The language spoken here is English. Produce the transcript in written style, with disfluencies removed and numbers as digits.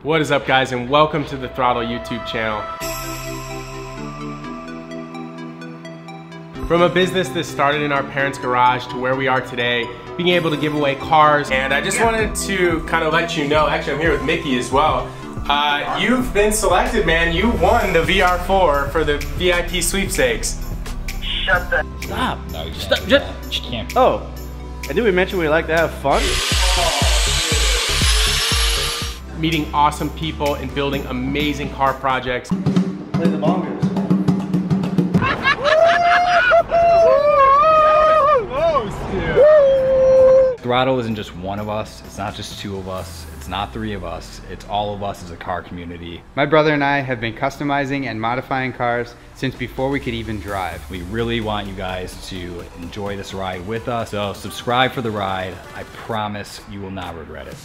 What is up, guys, and welcome to the Throttle YouTube channel. From a business that started in our parents' garage to where we are today, being able to give away cars. And I just wanted to kind of let you know, actually I'm here with Mickey as well. You've been selected, man. You won the VR4 for the VIP sweepstakes. Shut the... Stop. No, you Stop. can't. You can't. Oh, and did we mention we like to have fun? Meeting awesome people and building amazing car projects. Play the bongos. Throttle isn't just one of us. It's not just two of us. It's not three of us. It's all of us as a car community. My brother and I have been customizing and modifying cars since before we could even drive. We really want you guys to enjoy this ride with us. So subscribe for the ride. I promise you will not regret it.